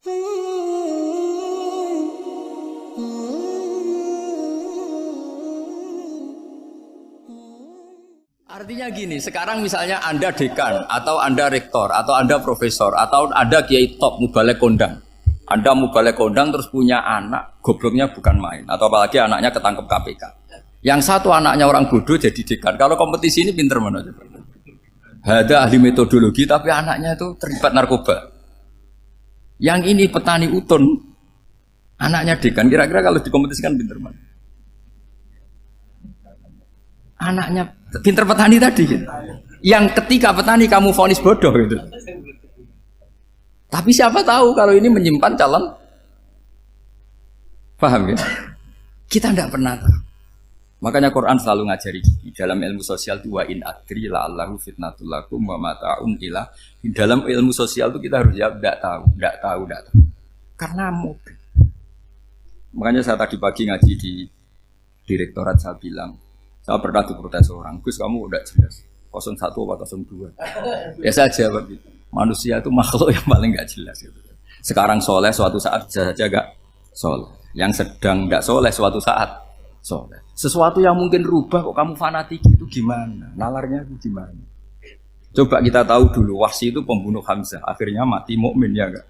Artinya gini, sekarang misalnya Anda dekan, atau Anda rektor, atau Anda profesor, atau Anda kiai top, mubalek kondang. Anda mubalek kondang terus punya anak, gobloknya bukan main. Atau apalagi anaknya ketangkep KPK. Yang satu anaknya orang bodoh jadi dekan. Kalau kompetisi ini pinter mana coba? Ada ahli metodologi tapi anaknya itu terlibat narkoba. Yang ini petani utun, anaknya dekan. Kira-kira kalau dikompetisikan pinter mana? Anaknya pinter petani tadi gitu. Yang ketika petani kamu vonis bodoh gitu. Tapi siapa tahu kalau ini menyimpan calon. Paham ya? Kita tidak pernah tahu. Makanya Quran selalu ngajari dalam ilmu sosial itu wa in adri la'allahu fitnatul lakum wa mata'un ilah. Dalam ilmu sosial itu kita harus jawab tidak tahu. Karena mungkin. Makanya saya tadi pagi ngaji di direktorat saya bilang, saya pernah diprotes orang, Gus kamu udah jelas 01 atau 02. Ya saya jawab gitu. Manusia itu makhluk yang paling gak jelas gitu. Sekarang soleh, suatu saat bisa saja gak soleh. Yang sedang gak soleh, suatu saat soleh. Sesuatu yang mungkin rubah kok kamu fanatik itu gimana? Nalarnya itu gimana? Coba kita tahu dulu, Wahsy itu pembunuh Hamzah, akhirnya mati mukmin ya gak?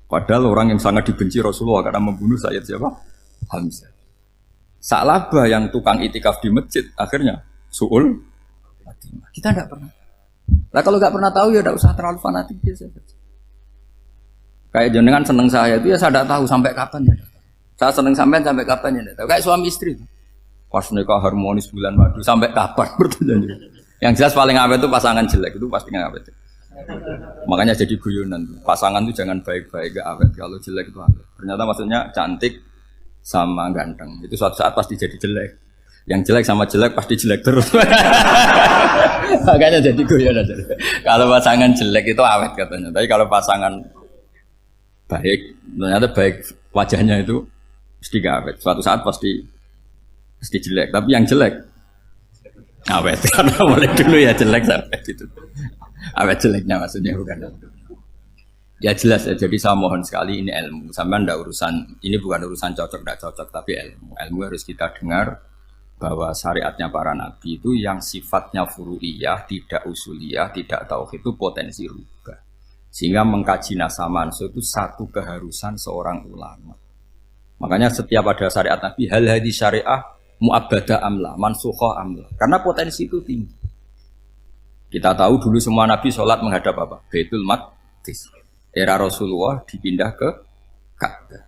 Padahal orang yang sangat dibenci Rasulullah karena membunuh Sayyid siapa? Hamzah. Sa'labah yang tukang itikaf di masjid akhirnya su'ul khatimah. Kita tidak pernah. Nah kalau nggak pernah tahu ya tidak usah terlalu fanatik biasa. Kayak jenengan seneng saya itu ya saya tidak tahu sampai kapan ya. Saya seneng sampai kapan ya. Tahu. Kayak suami istri. Pas nikah harmonis bulan madu sampai kapan bertanya. Yang jelas paling awet itu pasangan jelek itu pasti nggak awet. Makanya jadi guyonan. Pasangan itu jangan baik-baik gak awet. Kalau jelek itu awet. Ternyata maksudnya cantik sama ganteng itu suatu saat pasti jadi jelek. Yang jelek sama jelek pasti jelek terus. Makanya jadi guyon aja. Kalau pasangan jelek itu awet katanya. Tapi kalau pasangan baik, ternyata baik wajahnya itu pasti gak awet. Suatu saat pasti jelek. Tapi yang jelek awet karena mulai dulu ya jelek sampai itu. Awet jeleknya maksudnya bukan. Ya jelas ya, jadi saya mohon sekali ini ilmu. Sampai ndak urusan, ini bukan urusan cocok ndak cocok, tapi ilmu. Ilmu harus kita dengar bahwa syariatnya para nabi itu yang sifatnya furu'iyah, tidak usuliyah, tidak tauhid itu potensi rubah. Sehingga mengkaji nasah mansuh itu satu keharusan seorang ulama. Makanya setiap ada syariat nabi, hal hadis syariah mu'abbadah amla, mansukha amla. Karena potensi itu tinggi. Kita tahu dulu semua nabi sholat menghadap apa? Baitul Maqdis. Era Rasulullah dipindah ke Ka'bah.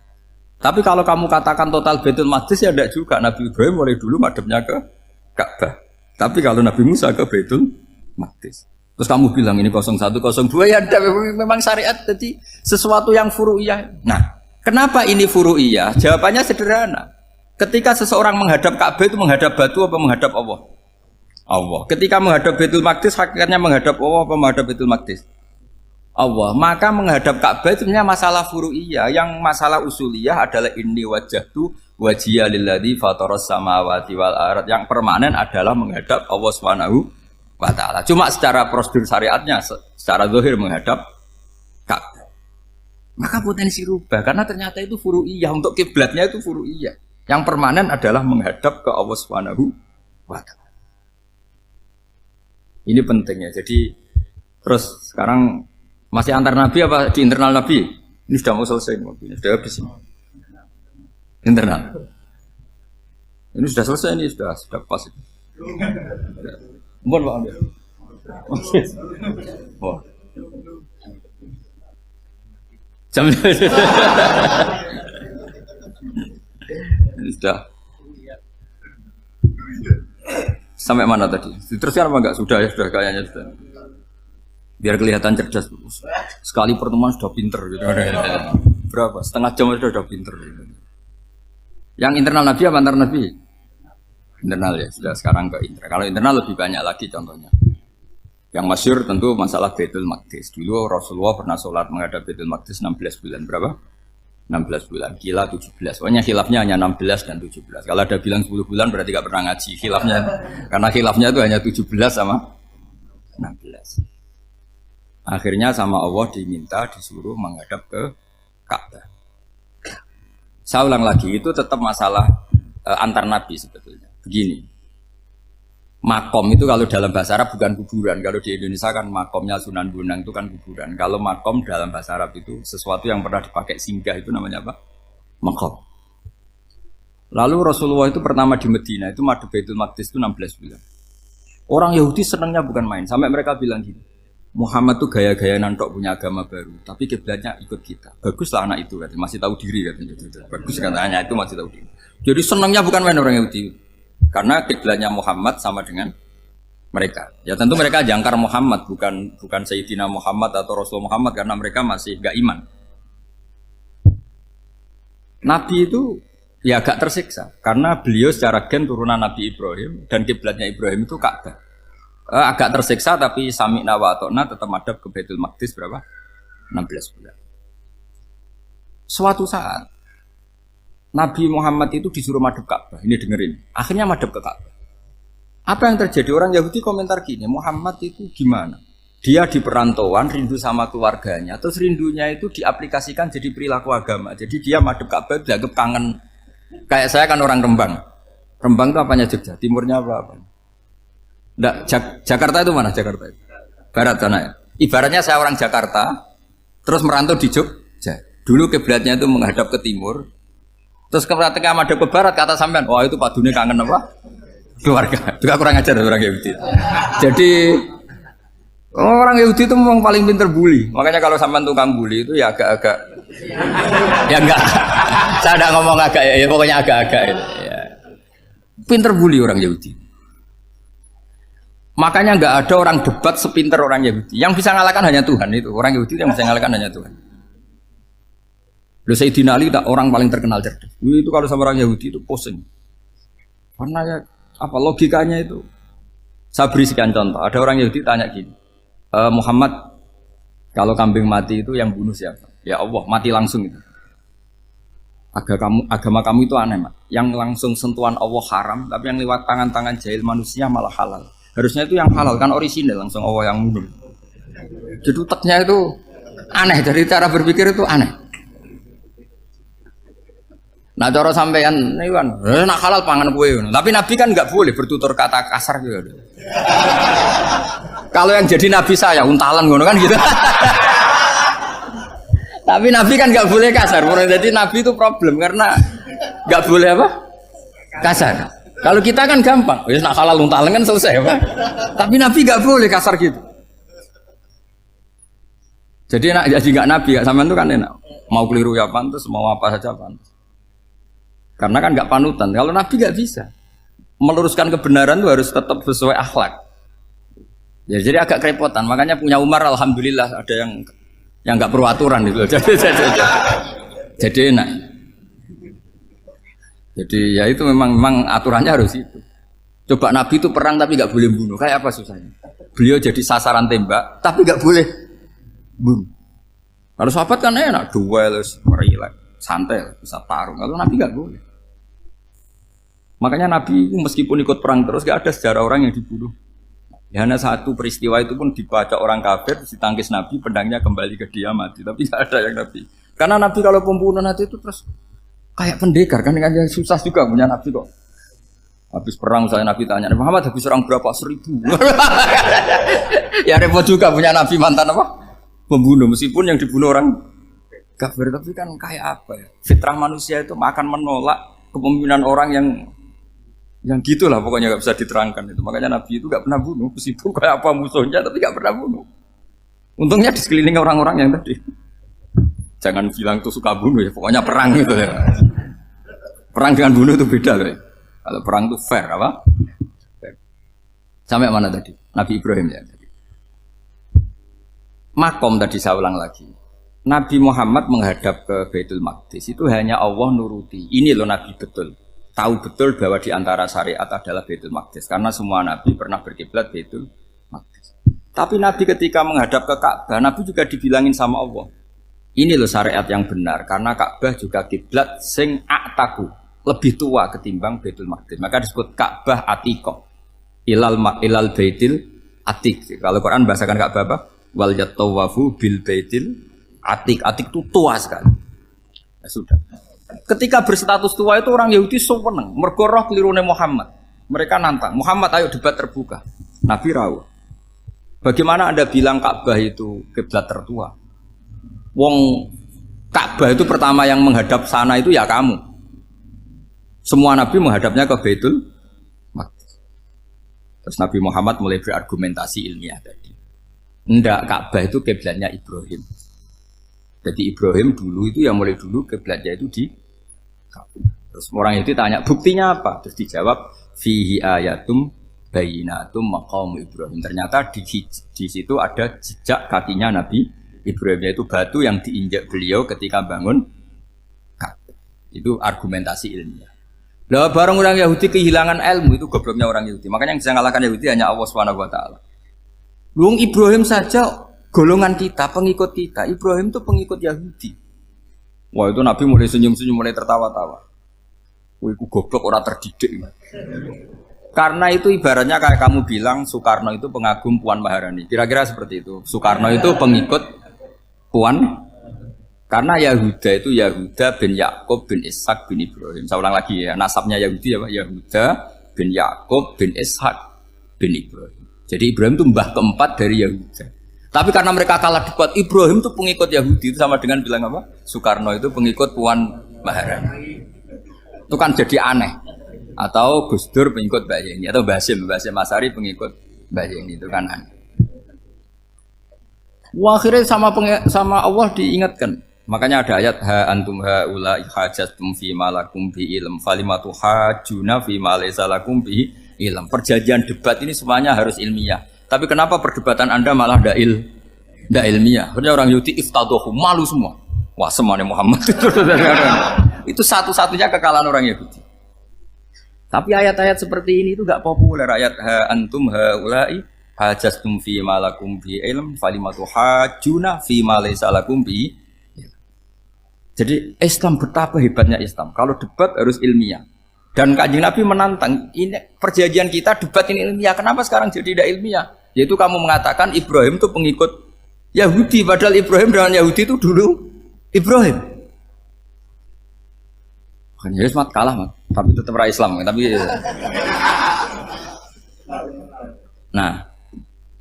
Tapi kalau kamu katakan total Baitul Maqdis ya tidak juga. Nabi Ibrahim mulai dulu madhabnya ke Ka'bah. Tapi kalau Nabi Musa ke Baitul Maqdis. Terus kamu bilang ini 01, 02 ya memang syariat jadi sesuatu yang furu'iyah. Nah, kenapa ini furu'iyah? Jawabannya sederhana. Ketika seseorang menghadap Ka'bah itu menghadap batu apa menghadap Allah? Allah. Ketika menghadap Baitul Maqdis hakikatnya menghadap Allah apa menghadap Baitul Maqdis? Allah, maka menghadap Ka'bah itu sebenarnya masalah furu'iyah. Yang masalah usuliyah adalah inni wajjahtu wajhiya lilladzi fataras samawati wal ardh. Yang permanen adalah menghadap Allah Subhanahu wa taala. Cuma secara prosedur syariatnya secara zahir menghadap Ka'bah. Maka potensi rubah karena ternyata itu furu'iyah, untuk kiblatnya itu furu'iyah. Yang permanen adalah menghadap ke Allah Subhanahu wa taala. Ini pentingnya. Jadi terus sekarang masih antar nabi apa di internal nabi? Ini sudah mau selesai mobilnya, sudah habis ini. Internal. Ini sudah selesai, ini sudah pas. Mohon Pak ambil. Oh. Jam ini sudah. Sampai mana tadi? Diteruskan apa enggak? Sudah ya, sudah kayaknya sudah. Biar kelihatan cerdas. Sekali pertemuan sudah pinter gitu. Berapa? Setengah jam sudah pinter gitu. Yang internal nabi apa antar nabi? Internal ya, sudah sekarang ke internal. Kalau internal lebih banyak lagi contohnya. Yang masyhur tentu masalah Baitul Maqdis. Dulu Rasulullah pernah sholat menghadap Baitul Maqdis 16 bulan. Berapa? 16 bulan. Gila 17. Pokoknya khilafnya hanya 16 dan 17. Kalau ada bilang 10 bulan berarti gak pernah ngaji. Khilafnya, karena khilafnya itu hanya 17 sama 16. Akhirnya sama Allah diminta disuruh menghadap ke Ka'bah. Saya ulang lagi, itu tetap masalah antar nabi sebetulnya. Begini, makom itu kalau dalam bahasa Arab bukan kuburan. Kalau di Indonesia kan makomnya Sunan Bonang itu kan kuburan. Kalau makom dalam bahasa Arab itu sesuatu yang pernah dipakai singgah, itu namanya apa? Makom. Lalu Rasulullah itu pertama di Medina itu madhep Baitul Maqdis itu 16 bulan. Orang Yahudi senangnya bukan main. Sampai mereka bilang gini, Muhammad tuh gaya-gaya nantok punya agama baru, tapi kiblatnya ikut kita. Baguslah anak itu katanya, masih tahu diri katanya. Bagus katanya itu masih tahu diri. Jadi senangnya bukan main orang Yahudi. Karena kiblatnya Muhammad sama dengan mereka. Ya tentu mereka jangkar Muhammad, bukan Sayyidina Muhammad atau Rasul Muhammad, karena mereka masih gak iman. Nabi itu ya agak tersiksa karena beliau secara gen turunan Nabi Ibrahim dan kiblatnya Ibrahim itu Ka'bah. Agak tersiksa tapi sami'na wa ata'na tetap madhab ke Baitul Maqdis berapa? 16 bulan. Suatu saat Nabi Muhammad itu disuruh madhab Ka'bah. Ini dengerin. Akhirnya madhab ke Ka'bah. Apa yang terjadi? Orang Yahudi komentar gini, Muhammad itu gimana? Dia di perantauan rindu sama keluarganya, terus rindunya itu diaplikasikan jadi perilaku agama. Jadi dia madhab Ka'bah dianggap kangen. Kayak saya kan orang Rembang. Rembang itu apanya Jogja? Timurnya apa? Nggak, Jakarta itu mana Jakarta itu? Barat sana ya. Ibaratnya saya orang Jakarta, terus merantau di Jogja. Dulu kiblatnya itu menghadap ke timur, terus ketika madhab ke barat kata sampean, wah itu padune kangen apa? Keluarga. Juga kurang ajar orang Yahudi. Jadi orang Yahudi itu memang paling pinter bully. Makanya kalau sampean tukang bully itu ya agak-agak ya enggak. Saya enggak ngomong agak ya pokoknya agak-agak ya. Pinter bully orang Yahudi. Makanya enggak ada orang debat sepinter orang Yahudi. Yang bisa ngalahkan hanya Tuhan itu. Orang Yahudi yang bisa ngalahkan hanya Tuhan. Lalu Sayyidina Ali orang paling terkenal cerdas. Itu kalau sama orang Yahudi itu pusing. Karena ya apa logikanya itu? Saya beri sekian contoh. Ada orang Yahudi tanya gini, Muhammad, kalau kambing mati itu yang bunuh siapa? Ya Allah, mati langsung itu. Agama kamu itu aneh, Mak. Yang langsung sentuhan Allah haram, tapi yang lewat tangan-tangan jahil manusia malah halal. Harusnya itu yang halal, kan orisinal, langsung Allah yang bunuh. Jadi uteknya itu aneh, dari cara berpikir itu aneh. Nah cara sampean nih kan, nak halal pangan kue. Tapi Nabi kan nggak boleh bertutur kata kasar gitu. Kalau yang jadi Nabi saya untalan ngono kan gitu. Tapi Nabi kan nggak boleh kasar. Jadi Nabi itu problem karena nggak boleh apa? Kasar. Kalau kita kan gampang, wis nak halal untalan kan selesai apa? Tapi Nabi nggak boleh kasar gitu. Jadi nak jadi nggak Nabi, nggak sampean itu kan enak. Mau keliru ya pantas, mau apa saja pantas. Karena kan nggak panutan. Kalau Nabi nggak bisa meluruskan kebenaran itu harus tetap sesuai akhlak. Ya, jadi agak kerepotan. Makanya punya Umar, alhamdulillah ada yang nggak perlu aturan gitu. Jadi enak. Jadi ya itu memang aturannya harus itu. Coba Nabi itu perang tapi nggak boleh bunuh. Kayak apa susahnya? Beliau jadi sasaran tembak tapi nggak boleh bunuh. Kalau sahabat kan enak, duel, relax, santai, bisa tarung. Kalau Nabi nggak boleh. Makanya Nabi meskipun ikut perang terus gak ada sejarah orang yang dibunuh. Ya, hanya satu peristiwa itu pun dibaca orang kafir, ditangkis Nabi, pedangnya kembali ke dia mati. Tapi gak ada yang Nabi. Karena Nabi kalau pembunuh nanti itu terus kayak pendekar kan, yang susah juga punya Nabi kok. Habis perang saya Nabi tanya, Muhammad habis orang berapa? 1000. Ya repot juga punya Nabi mantan apa? Pembunuh, meskipun yang dibunuh orang kafir, tapi kan kayak apa ya? Fitrah manusia itu akan menolak kepemimpinan orang yang gitulah pokoknya nggak bisa diterangkan itu. Makanya Nabi itu nggak pernah bunuh, meskipun kayak apa musuhnya tapi nggak pernah bunuh. Untungnya di sekeliling orang-orang yang tadi. Jangan bilang tuh suka bunuh ya, pokoknya perang gitu ya. Perang dengan bunuh itu beda loh. Ya. Kalau perang itu fair apa? Fair. Sampai mana tadi? Nabi Ibrahim ya tadi. Makom tadi saya ulang lagi. Nabi Muhammad menghadap ke Baitul Maqdis itu hanya Allah nuruti. Ini loh Nabi betul. Tahu betul bahwa di antara syariat adalah Baitul Maqdis karena semua Nabi pernah berkiblat Baitul Maqdis. Tapi Nabi ketika menghadap ke Ka'bah, Nabi juga dibilangin sama Allah. Ini loh syariat yang benar karena Ka'bah juga kiblat sing a'taku, lebih tua ketimbang Baitul Maqdis. Maka disebut Ka'bah Atiqah. Ilal Baitil Atiq. Kalau Quran bahasakan Ka'bah apa? Wal yatawafu bil Baitil Atiq. Atiq itu tua sekali. Ya sudah. Ketika berstatus tua itu orang Yahudi seneng, mergo roh kelirune Muhammad. Mereka nantang, Muhammad ayo debat terbuka. Nabi rawuh. Bagaimana Anda bilang Ka'bah itu kiblat tertua? Wong Ka'bah itu pertama yang menghadap sana itu ya kamu. Semua Nabi menghadapnya ke Baitul Maqdis. Terus Nabi Muhammad mulai berargumentasi ilmiah tadi. Enggak, Ka'bah itu kiblatnya Ibrahim. Jadi Ibrahim dulu itu yang mulai dulu kiblatnya itu di Ka'bah. Terus orang itu tanya buktinya apa? Terus dijawab fihi ayatum bayinatum maqam Ibrahim. Ternyata di situ ada jejak kakinya Nabi Ibrahim, yaitu batu yang diinjak beliau ketika bangun Ka'bah. Itu argumentasi ilmiah. Lah bareng orang Yahudi kehilangan ilmu, itu gobloknya orang Yahudi. Makanya yang bisa mengalahkan Yahudi hanya Allah Subhanahu wa taala. Luang Ibrahim saja golongan kita, pengikut kita. Ibrahim itu pengikut Yahudi. Wah, itu Nabi mulai senyum-senyum, mulai tertawa-tawa. Wah, itu goblok, orang terdidik. Karena itu ibaratnya kayak kamu bilang Soekarno itu pengagum Puan Maharani. Kira-kira seperti itu. Soekarno itu pengikut Puan. Karena Yahuda itu Yahuda bin Yakub bin Ishak bin Ibrahim. Saya ulang lagi ya, nasabnya Yahudi ya Pak. Yahuda bin Yakub bin Ishak bin Ibrahim. Jadi Ibrahim itu mbah keempat dari Yahuda. Tapi karena mereka kalah debat, Ibrahim itu pengikut Yahudi, itu sama dengan bilang apa? Soekarno itu pengikut Puan Maharani. Itu kan jadi aneh. Atau Gus Dur pengikut Mbak Yeni, atau Basim Asari pengikut Mbak Yeni, itu kan aneh. Wah, akhirnya sama Allah diingatkan. Makanya ada ayat ha antum haula hajatum fi malakum bi ilm falimatu hajuna fi ma laysa lakum bi ilm. Perjanjian debat ini semuanya harus ilmiah. Tapi kenapa perdebatan Anda malah ndak ilmiah? Sebenarnya orang Yahudi iftadohu, malu semua. Wah, semuanya Muhammad itu satu-satunya kekalahan orang Yahudi. Tapi ayat-ayat seperti ini itu enggak populer. Ayat ha antum haula'i hajastum fi ma lakum bi ilm falimatu hajuna fi ma laysa lakum bi. Jadi Islam, betapa hebatnya Islam. Kalau debat harus ilmiah. Dan Kanjeng Nabi menantang, ini perjanjian kita debat ini ilmiah. Kenapa sekarang jadi tidak ilmiah? Yaitu kamu mengatakan Ibrahim itu pengikut Yahudi, padahal Ibrahim dengan Yahudi itu dulu Ibrahim. Kan Yesus mat kalah, mat. Tapi tetap ra Islam. Tapi nah,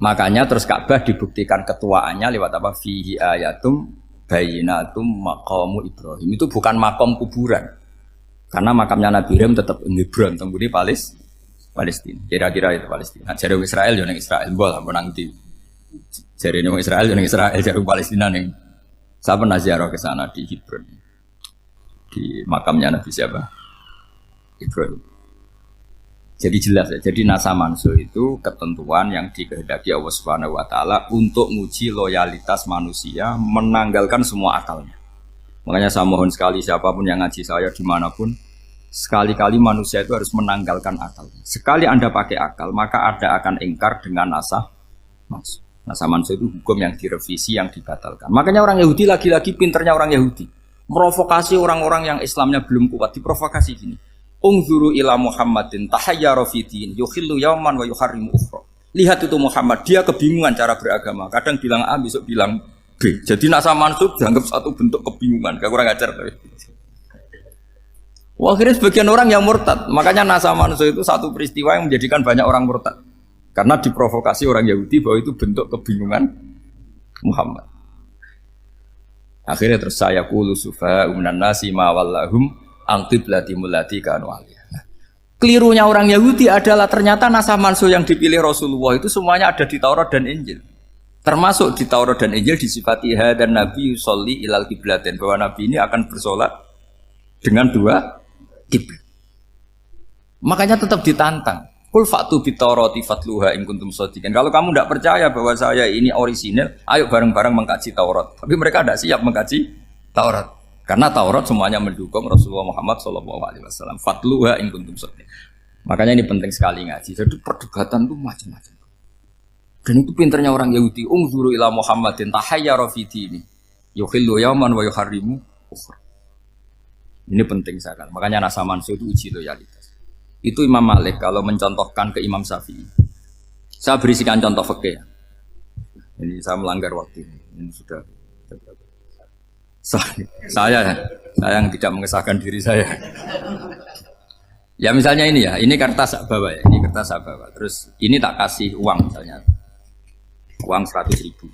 makanya terus Ka'bah dibuktikan ketuaannya lewat apa? Fihi ayatum bayinatum maqamu Ibrahim. Itu bukan makom kuburan. Karena makamnya Nabi Ibrahim tetap Hebron, temudi Palestina. Kira-kira itu Palestina. Jare Israel yo ning Israel, mbah menang di. Jare ning Israel yo ning Israel, jare Palestina ning. Saya pernah ziarah ke sana di Hebron. Di makamnya Nabi siapa? Ibrahim. Jadi jelas ya. Jadi nasa mansuh itu ketentuan yang dikehendaki Allah Subhanahu wa taala untuk menguji loyalitas manusia, menanggalkan semua akalnya. Makanya saya mohon sekali siapapun yang ngaji saya dimanapun, sekali-kali manusia itu harus menanggalkan akal. Sekali Anda pakai akal, maka Anda akan ingkar dengan nasa mansuh. Nasa mansuh itu hukum yang direvisi, yang dibatalkan. Makanya orang Yahudi lagi-lagi pinternya orang Yahudi. Merovokasi orang-orang yang Islamnya belum kuat, diprovokasi gini. Ungzuru ila Muhammadin tahayyara fi din yukhillu yawman wa yuharrimu ukhra. Lihat itu Muhammad, dia kebingungan cara beragama. Kadang bilang A, besok bilang B. Jadi nasa mansub dianggap satu bentuk kebingungan. Kayak kurang ajar tapi. Wah, akhirnya sebagian orang yang murtad. Makanya nasa mansub itu satu peristiwa yang menjadikan banyak orang murtad. Karena diprovokasi orang Yahudi bahwa itu bentuk kebingungan Muhammad. Akhirnya terus saya qulu sufa minan nasi ma wallahum angqiblati mulati kanu aliyah. Kelirunya orang Yahudi adalah ternyata nasah mansuh yang dipilih Rasulullah itu semuanya ada di Taurat dan Injil. Termasuk di Taurat dan Injil disifati dan Nabi yusolli ilal qiblatin, bahwa Nabi ini akan bersolat dengan dua kiblat. Makanya tetap ditantang. Qul fa'tu bit Taurati fatluha in kuntum shadiqin. Kalau kamu tidak percaya bahwa saya ini orisinil, ayo bareng-bareng mengkaji Taurat. Tapi mereka tidak siap mengkaji Taurat. Karena Taurat semuanya mendukung Rasulullah Muhammad SAW. Fatluha in kuntum shadiqin. Makanya ini penting sekali ngaji. Jadi perdebatan itu macam-macam. Dan itu pinternya orang Yahudi. Ungzuru ila Muhammadin tahayyara fi dini yukhillu yawman wa yuharrimu ukhra. Ini penting sekali. Makanya nasa mansuh itu uji loyalitas. Itu Imam Malik kalau mencontohkan ke Imam Syafi'i. Saya berisikan contoh fikih. Ini saya melanggar waktu ini. Ini sudah saya Saya yang tidak mengesahkan diri saya. Ya misalnya ini ya, ini kertas saya bawa ya, ini kertas saya bawa. Terus ini tak kasih uang misalnya, uang 100.000.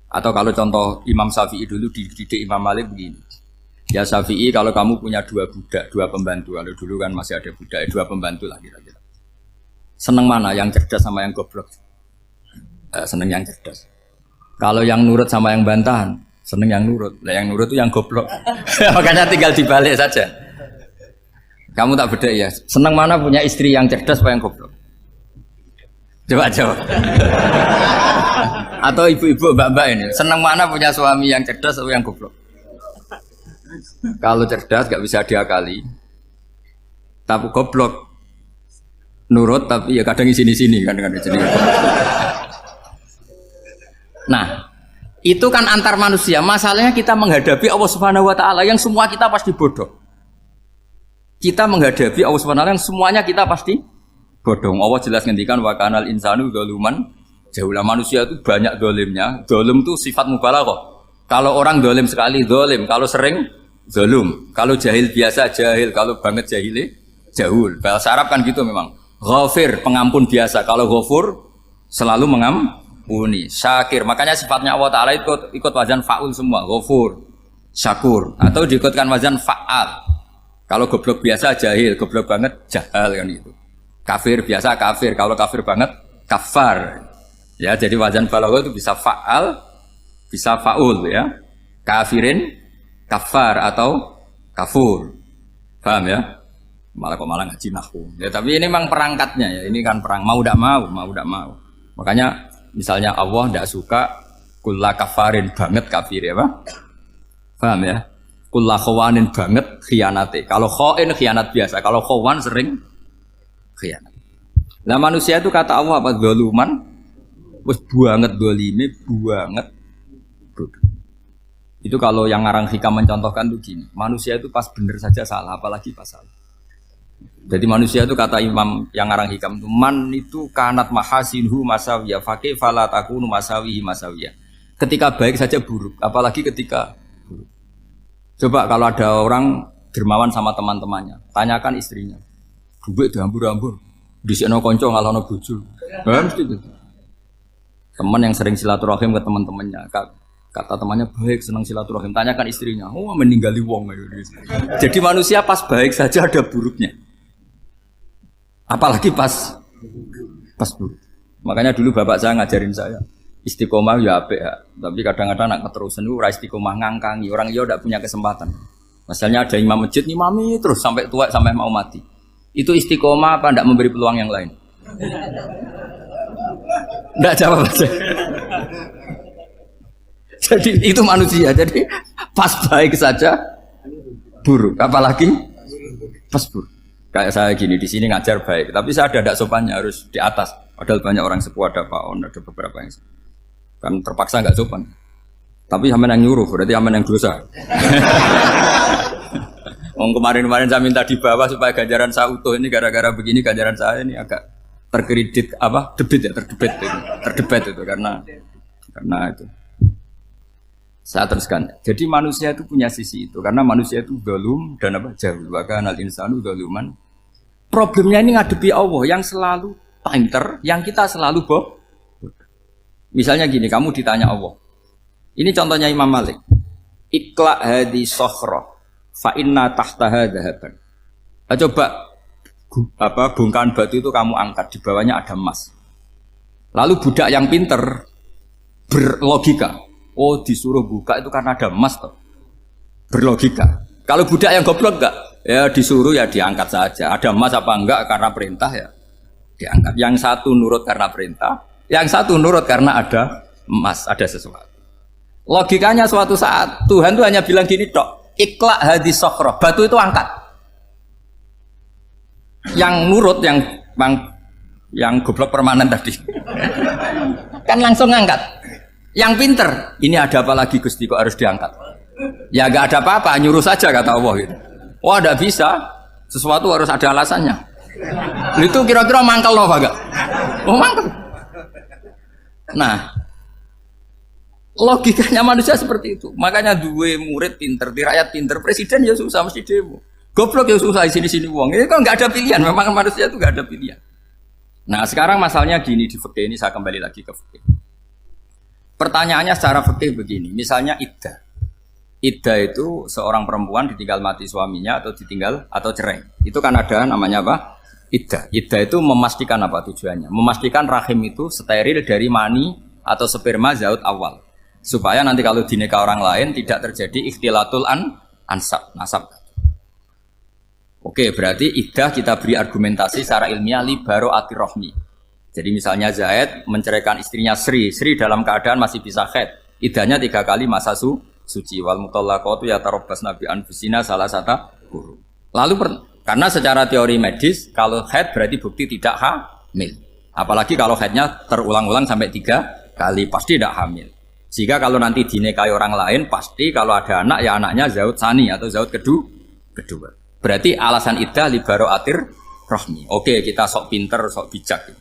Atau kalau contoh Imam Syafi'i dulu dididik Imam Malik begini. Ya Syafi'i kalau kamu punya 2 budak, 2 pembantu, kalau dulu kan masih ada budak, 2 pembantu lah kira-kira. Seneng mana, yang cerdas sama yang goblok? Seneng yang cerdas. Kalau yang nurut sama yang bantahan, seneng yang nurut. Lah yang nurut itu yang goblok. Makanya tinggal dibalik saja. Kamu tak beda ya. Seneng mana punya istri yang cerdas apa yang goblok? Coba jawab. Atau ibu-ibu mbak-mbak ini, seneng mana punya suami yang cerdas atau yang goblok? Kalau cerdas gak bisa diakali, tapi goblok nurut tapi ya kadang sini kan dengan sini. Nah, itu kan antar manusia. Masalahnya kita menghadapi Allah Subhanahu wa taala yang semua kita pasti bodoh. Kita menghadapi Allah Subhanahu wa taala yang semuanya kita pasti bodoh. Allah jelas ngendikan wa kanal insanu dzaluman jauhlah, manusia itu banyak dolimnya. Dolim itu sifat mubalaghah. Kalau orang dolim sekali dolim, kalau sering zalum, kalau jahil biasa jahil, kalau banget jahili jahul. Bahasa Arab kan gitu memang. Ghafir, pengampun biasa. Kalau ghafur selalu mengampuni. Syakir, makanya sifatnya Allah Ta'ala ikut wazan fa'ul semua. Ghafur, syakur. Atau diikutkan wazan fa'al. Kalau goblok biasa jahil, goblok banget jahal kan itu. Kafir biasa kafir, kalau kafir banget kafar. Ya, jadi wazan balaghah itu bisa fa'al, bisa fa'ul ya. Kafirin kafar atau kafur, paham ya? Malah ngaji nahwu. Ya tapi ini memang perangkatnya ya. Ini kan perang mau tidak mau. Makanya misalnya Allah tidak suka kulla kafarin banget kafir ya, Pak? Paham ya? Kulla khawanin banget khianate. Kalau khain khianat biasa, kalau khawan sering khianat. Nah manusia itu kata Allah apa? Zaluman, wis banget dolime, banget bodoh. Itu kalau yang ngarang hikam mencontohkan tuh gini, manusia itu pas bener saja salah, apalagi pas salah. Jadi manusia itu kata Imam yang ngarang hikam itu, man itu kanat mahasinhu masawiyah, fakih fala takunu masawihi masawiyah. Ketika baik saja buruk, apalagi ketika buruk. Coba kalau ada orang dermawan sama teman-temannya, tanyakan istrinya, duit dihambur-hambur, disikno konco ngalono bojo. Mesti itu. Teman yang sering silaturahim ke teman-temannya, kata temannya baik, senang silaturahim, tanyakan istrinya, oh meninggali wong. Jadi manusia pas baik saja ada buruknya, apalagi pas buruk. Makanya dulu bapak saya ngajarin saya istiqomah ya apik ya, tapi kadang-kadang nak keterusan itu ora istiqomah ngangkangi orang dia tidak punya kesempatan. Misalnya ada imam masjid ngimami terus sampai tua sampai mau mati, itu istiqomah apa tidak memberi peluang yang lain? Tidak jawab aja. Jadi itu manusia, jadi pas baik saja buruk, apalagi pas buruk. Kayak saya gini di sini ngajar baik, tapi saya ada sopannya harus di atas. Padahal banyak orang sepuh, ada Pak On, ada beberapa yang kan terpaksa nggak sopan. Tapi sama yang nyuruh, berarti sama yang dosa. Kemarin saya minta di bawah supaya ganjaran saya utuh, ini gara-gara begini ganjaran saya ini agak terkredit terdebat itu karena itu. Saya teruskan. Jadi manusia itu punya sisi itu karena manusia itu dzalum dan jahul. Wa kanal insanu dzaluman. Problemnya ini ngadepi Allah yang selalu pinter, yang kita selalu bodoh. Misalnya gini, kamu ditanya Allah. Ini contohnya Imam Malik. Ikla hadi sokhroh fa inna tahtaha dhahaban. Coba bongkahan batu itu kamu angkat, di bawahnya ada emas. Lalu budak yang pinter berlogika, oh disuruh buka itu karena ada emas toh. Berlogika. Kalau budak yang goblok enggak, ya disuruh ya diangkat saja. Ada emas apa enggak karena perintah ya diangkat. Yang satu nurut karena perintah, yang satu nurut karena ada emas, ada sesuatu. Logikanya suatu saat Tuhan tuh hanya bilang gini tok, ikla hadis sokhroh, batu itu angkat. Yang nurut yang goblok permanen tadi kan langsung ngangkat. Yang pinter, ini ada apa lagi Gusti kok harus diangkat? Ya gak ada apa-apa, nyuruh saja kata Allah gitu. Wah tidak bisa, sesuatu harus ada alasannya. Itu kira-kira mangkel loh gak? Oh mangkel. Nah, Logikanya manusia seperti itu. Makanya dua murid pinter, di rakyat pinter, presiden ya susah mesti demo. Goblok ya susah di sini uang. Ini kan nggak ada pilihan. Memang manusia itu nggak ada pilihan. Nah sekarang masalahnya gini di fikih ini saya kembali lagi ke fikih. Pertanyaannya secara fikih begini. Misalnya iddah. Iddah itu seorang perempuan ditinggal mati suaminya atau ditinggal atau cerai. Itu kan ada namanya apa? Iddah. Iddah itu memastikan apa tujuannya? Memastikan rahim itu steril dari mani atau sperma zaut awal. Supaya nanti kalau dinikah orang lain tidak terjadi ikhtilatul ansab, nasab. Oke, berarti iddah kita beri argumentasi secara ilmiah li baro'atir rohmi. Jadi misalnya Zaid menceraikan istrinya Sri dalam keadaan masih bisa haid. Iddahnya 3 kali masa suci. Wal mutallaqatu yatarabbasna bi anfusina salah satu guru. Lalu karena secara teori medis kalau haid berarti bukti tidak hamil. Apalagi kalau haidnya terulang-ulang sampai 3 kali pasti tidak hamil. Jika kalau nanti dinikahi orang lain pasti kalau ada anak ya anaknya zaud sani atau zaud kedua. Berarti alasan iddah li baro'atir rohmi. Oke, kita sok pinter, sok bijak.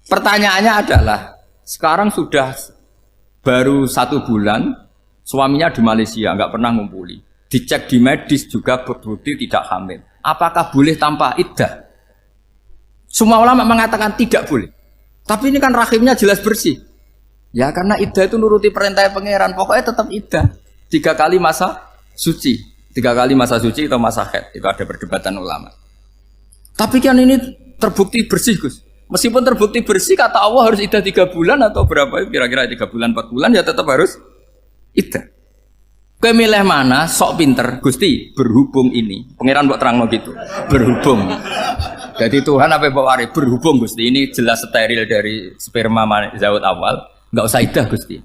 Pertanyaannya adalah sekarang sudah baru 1 bulan suaminya di Malaysia nggak pernah ngumpuli. Dicek di medis juga berbukti tidak hamil. Apakah boleh tanpa iddah? Semua ulama mengatakan tidak boleh. Tapi ini kan rahimnya jelas bersih. Ya karena iddah itu nuruti perintah pangeran. Pokoknya tetap iddah 3 kali masa suci. 3 kali masa suci atau masa haid. Itu ada perdebatan ulama. Tapi kan ini terbukti bersih Gus. Meskipun terbukti bersih kata Allah harus iddah 3 bulan atau berapa? Kira-kira 3 bulan 4 bulan ya tetap harus iddah. Kowe milih mana? Sok pinter Gusti berhubung ini. Pangeran mbok terangno gitu. Berhubung. Jadi Tuhan apa bawa waris berhubung Gusti ini jelas steril dari sperma zaut awal. Enggak usah iddah Gusti.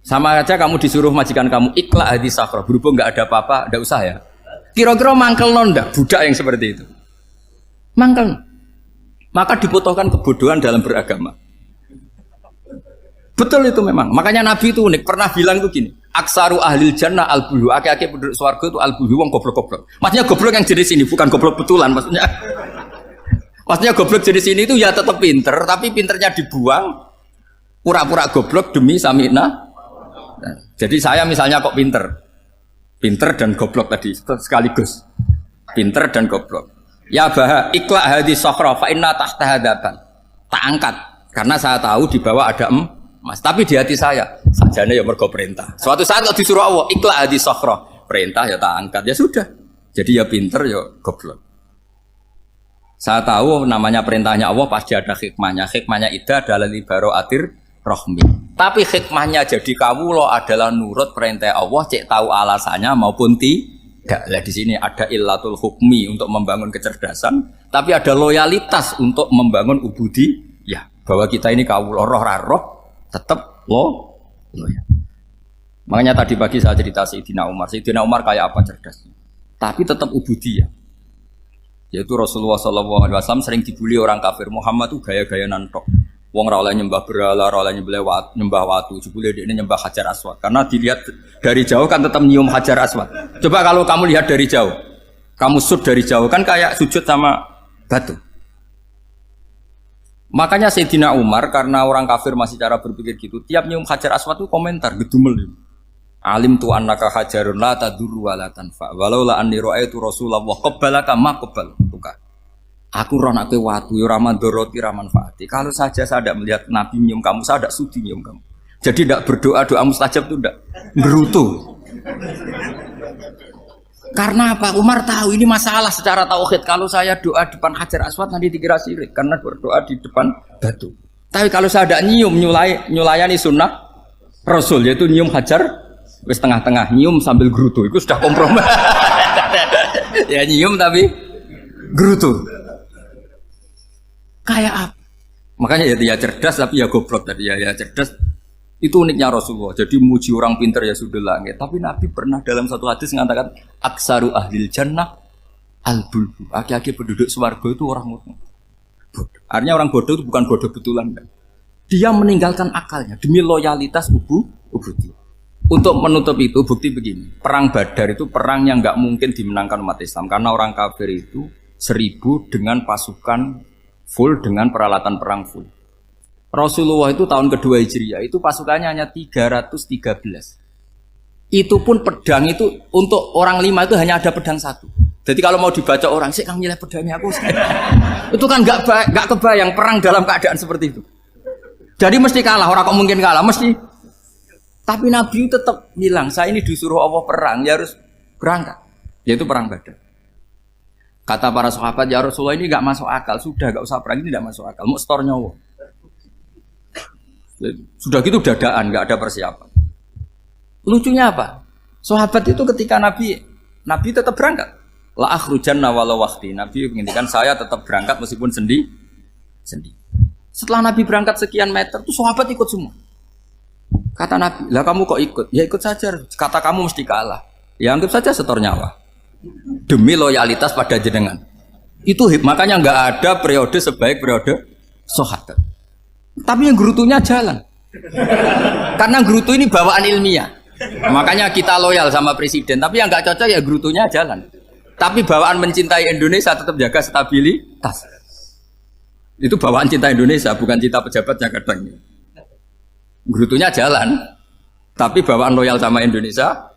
Sama aja kamu disuruh majikan kamu ikhla hadis sakhra berhubung enggak ada apa-apa, enggak usah ya. Kira-kira mangkel ndak budak yang seperti itu. Mangkel. Maka dibutuhkan kebodohan dalam beragama. Betul itu memang. Makanya Nabi itu unik pernah bilang itu gini, aksaru ahlil jannah al-bulhu. Aki-aki penduduk swarga itu al-bulhu wong goblok-goblok. Maksudnya goblok yang jenis ini bukan goblok betulan maksudnya. Maksudnya goblok jenis ini itu ya tetap pinter tapi pinternya dibuang pura-pura goblok demi samina. Nah, jadi saya misalnya kok pinter dan goblok tadi sekaligus. Pinter dan goblok. Ya bah ikhla hadis sakhra fa inna tahta hadaban. Tak angkat karena saya tahu di bawah ada emas. Tapi di hati saya sajane ya mergo perintah. Suatu saat kok disuruh Allah ikhla hadis sakhra, perintah ya tak angkat. Ya sudah. Jadi ya pinter ya goblok. Saya tahu namanya perintahnya Allah pasti ada hikmahnya. Hikmahnya iddah adalah li baro'atir rohmi. Tapi hikmahnya jadi kawula adalah nurut perintah Allah, cek tahu alasannya maupun tidak. Lah di sini ada illatul hukmi untuk membangun kecerdasan, tapi ada loyalitas untuk membangun ubudi. Ya, bahwa kita ini kawula roh tetap loyal. Makanya tadi pagi saya cerita Sayyidina Umar. Sayyidina Umar kayak apa cerdasnya? Tapi tetap ubudiyah. Yaitu Rasulullah SAW sering dibully orang kafir. Muhammad itu gaya-gaya nantok. Wong ra oleh nyembah berhala, ra oleh nyembah watu, jebule dekne nyembah Hajar Aswad. Karena dilihat dari jauh kan tetap nyium Hajar Aswad. Coba kalau kamu lihat dari jauh, kamu sujud dari jauh kan kayak sujud sama batu. Makanya Sayyidina Umar karena orang kafir masih cara berpikir gitu, tiap nyium Hajar Aswad itu komentar gedumel. Alim tu annaka hajarun la tadurru wa la tanfa. Walau la anni ra'aitu Rasulullah qabbalaka ma qabbal. Aku roh nak watu ya ora mandoroti ora manfaati. Kalau saja saya tidak melihat Nabi nyium kamu, saya tidak sudi nyium kamu. Jadi tidak berdoa doa mustajab itu tidak gerutu. Karena apa? Umar tahu ini masalah secara tauhid. Kalau saya doa depan Hajar Aswad nanti dikira syirik karena berdoa di depan batu. Tapi kalau saya tidak nyium nyulayani sunnah Rasul yaitu nyium Hajar wis tengah-tengah nyium sambil gerutu itu sudah kompromi. Ya nyium tapi gerutu. Kayak apa? Makanya ya cerdas tapi ya goblok tadi ya cerdas. Itu uniknya Rasulullah. Jadi muji orang pintar ya sudah langit. Tapi Nabi pernah dalam satu hadis mengatakan aksaru ahlil jannah al-bulbu. Aki-aki penduduk swarga itu orang bodoh. Artinya orang bodoh itu bukan bodoh betulan. Kan? Dia meninggalkan akalnya demi loyalitas ubudi. Untuk menutup itu bukti begini. Perang Badar itu perang yang nggak mungkin dimenangkan umat Islam karena orang kafir itu 1000 dengan pasukan full dengan peralatan perang full. Rasulullah itu tahun kedua Hijriah itu pasukannya hanya 313. Itu pun pedang itu untuk orang 5 itu hanya ada pedang 1. Jadi kalau mau dibaca orang, sih kamu nyileh pedangnya aku. Itu kan nggak kebayang perang dalam keadaan seperti itu. Jadi mesti kalah, orang kok mungkin kalah, mesti. Tapi Nabi tetap bilang, saya ini disuruh Allah perang, ya harus berangkat. Yaitu perang Badar. Kata para sahabat, ya Rasulullah ini nggak masuk akal, sudah nggak usah perang, ini nggak masuk akal, mau setor nyawa. Sudah gitu dadaan, nggak ada persiapan. Lucunya apa? Sahabat itu ketika Nabi tetap berangkat. La akhrujanna walau waqti. Nabi menginginkan saya tetap berangkat meskipun sendi. Setelah Nabi berangkat sekian meter, tuh sahabat ikut semua. Kata Nabi, lah kamu kok ikut? Ya ikut saja. Kata kamu mesti kalah. Ya anggap saja setor nyawa. Demi loyalitas pada jenengan. Itu makanya nggak ada periode sebaik periode sahabat. Tapi yang gerutunya jalan. Karena gerutu ini bawaan ilmiah. Makanya kita loyal sama presiden. Tapi yang nggak cocok ya gerutunya jalan. Tapi bawaan mencintai Indonesia tetap jaga stabilitas. Itu bawaan cinta Indonesia, bukan cinta pejabatnya kadang. Gerutunya jalan. Tapi bawaan loyal sama Indonesia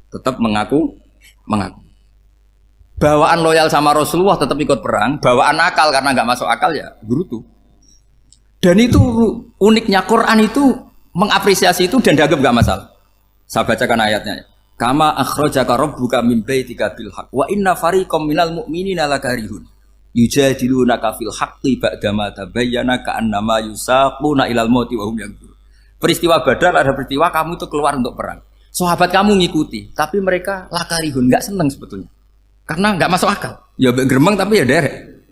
tetap mengaku. Bawaan loyal sama Rasulullah tetap ikut perang. Bawaan akal karena nggak masuk akal ya gerutu. Dan itu uniknya Quran itu mengapresiasi itu dan dianggap nggak masalah. Saya bacakan ayatnya. Kama akhrajaka rabbuka min baitika bil haqq wa inna fariqam minal mu'minina lakarihun yujadilunaka fil haqqi ba'dama tabayyana ka'annama yusaquna ilal mauti wa hum yanzurun. Peristiwa Badar ada peristiwa kamu itu keluar untuk perang. Sahabat kamu ngikuti, tapi mereka lakarihun, enggak senang sebetulnya. Karena enggak masuk akal. Ya gremeng tapi ya derek.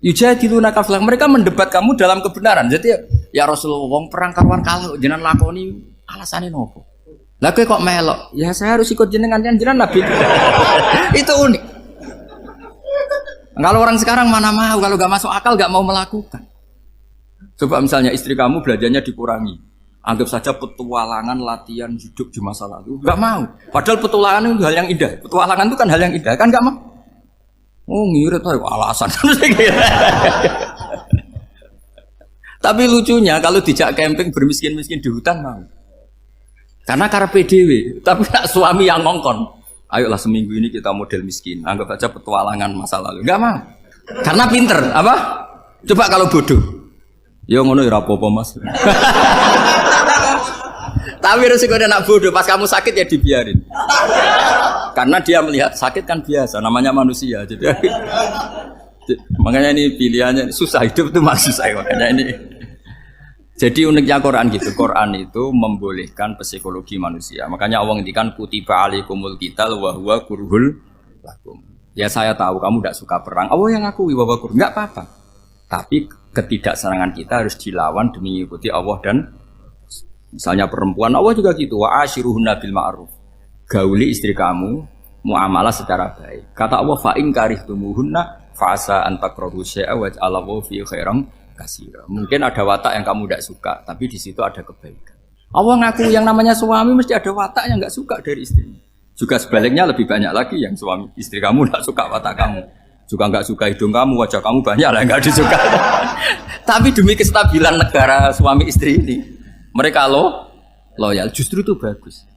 Yujadilunaka fil haqq, mereka mendebat kamu dalam kebenaran. Jadi ya Rasulullah wong perang karuan kalah jenengan lakoni alasane nopo? Lah kok melok? Ya saya harus ikut jenengan Nabi. Itu unik. Kalau orang sekarang mana mau, kalau gak masuk akal gak mau melakukan. Coba misalnya istri kamu belajarnya dikurangi. Anggap saja petualangan latihan hidup di masa lalu. Gak mau. Padahal petualangan itu hal yang indah. Petualangan itu kan hal yang indah, kan gak mau. Oh ngirit aja alasan. Tapi lucunya kalau dijak camping bermiskin-miskin di hutan mau. Karena karpe dhewe, tapi nak suami yang ngongkon. Ayolah seminggu ini kita model miskin, anggap aja petualangan masa lalu. Enggak mau. Karena pinter, apa? Coba kalau bodoh. Ya ngono ya apa-apa Mas. Tapi resikonya nak bodoh, pas kamu sakit ya dibiarin. Karena dia melihat sakit kan biasa, namanya manusia. Jadi makanya ini pilihannya susah, hidup itu masih susah makanya ini. Jadi uniknya Quran gitu, Quran itu membolehkan psikologi manusia. Makanya Allah ngendikan kutiba alaikumul qital wa huwa kurhul lakum. Ya saya tahu kamu tidak suka perang. Allah yang ngakui bahwa kurhul, enggak apa-apa. Tapi ketidaksenangan kita harus dilawan demi mengikuti Allah dan misalnya perempuan Allah juga gitu. Wa ashiruhunna bil ma'ruf. Gauli istri kamu muamalah secara baik. Kata Allah fa in karihtumuhunna fa asa an takrahu syai'a wa ja'alallahu fi khairan kasih. Mungkin ada watak yang kamu tidak suka, tapi di situ ada kebaikan. Allah ngaku yang namanya suami mesti ada watak yang nggak suka dari istrinya. Juga sebaliknya lebih banyak lagi yang suami istri kamu nggak suka watak kamu, juga nggak suka hidung kamu, wajah kamu banyak lah yang nggak disuka. Tapi demi kestabilan negara suami istri ini, mereka loyal. Justru itu bagus.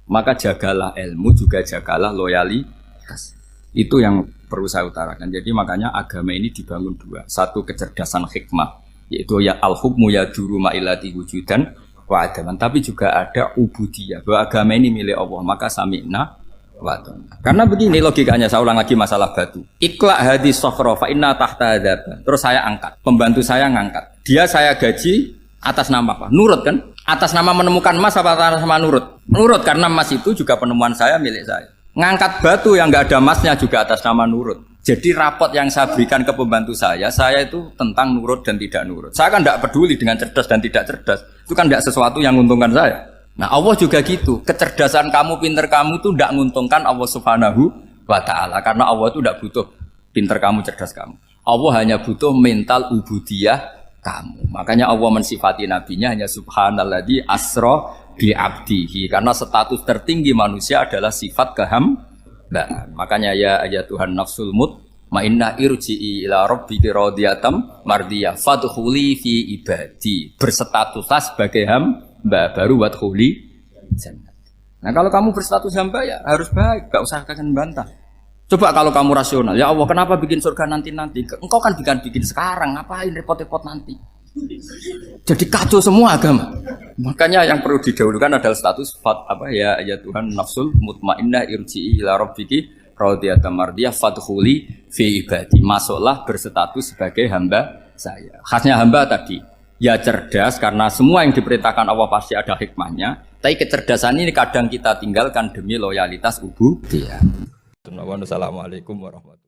Maka jagalah ilmu, juga jagalah loyalitas. Itu yang perlu saya utarakan. Jadi makanya agama ini dibangun dua. Satu kecerdasan hikmah, yaitu ya al-hukmu ya duru ma'ilati wujudan wa adaman. Tapi juga ada ubudiyah, bahwa agama ini milik Allah. Maka sami'na wa ata'na. Karena begini logikanya, saya ulang lagi masalah batu. Iqla hadis sokhra fa inna tahta adaba. Terus saya angkat, pembantu saya ngangkat. Dia saya gaji atas nama apa? Nurut kan? Atas nama menemukan emas apa atas nama nurut? Nurut, karena emas itu juga penemuan saya, milik saya. Ngangkat batu yang nggak ada emasnya juga atas nama nurut. Jadi rapot yang saya berikan ke pembantu saya itu tentang nurut dan tidak nurut. Saya kan tidak peduli dengan cerdas dan tidak cerdas. Itu kan tidak sesuatu yang menguntungkan saya. Nah Allah juga gitu. Kecerdasan kamu, pinter kamu itu tidak menguntungkan Allah Subhanahu wa Ta'ala. Karena Allah itu tidak butuh pinter kamu, cerdas kamu. Allah hanya butuh mental ubudiyah kamu. Makanya Allah mensifati nabinya hanya subhanalladzi asra bi abdihi, karena status tertinggi manusia adalah sifat kehambaan. Makanya ya Tuhan nafsul ma'inna irji'i ila rabbiki radhiyatam mardiyah fadkhuli fi ibadi, berstatuslah sebagai hamba baru wadkhuli jannah. Nah kalau kamu berstatus hamba ya harus baik, gak usah kalian bantah. Coba kalau kamu rasional, ya Allah kenapa bikin surga nanti-nanti? Engkau kan bikin sekarang, ngapain repot-repot nanti? Jadi kacau semua agama. Makanya yang perlu didahulukan adalah status ya Tuhan nafsul mutmainnah irji'i ila rabbiki radhiyatam mardiyah fadkhuli fi ibadi. Masuklah berstatus sebagai hamba saya. Khasnya hamba tadi ya cerdas karena semua yang diperintahkan Allah pasti ada hikmahnya. Tapi kecerdasan ini kadang kita tinggalkan demi loyalitas ubudiyah. Assalamualaikum warahmatullahi wabarakatuh.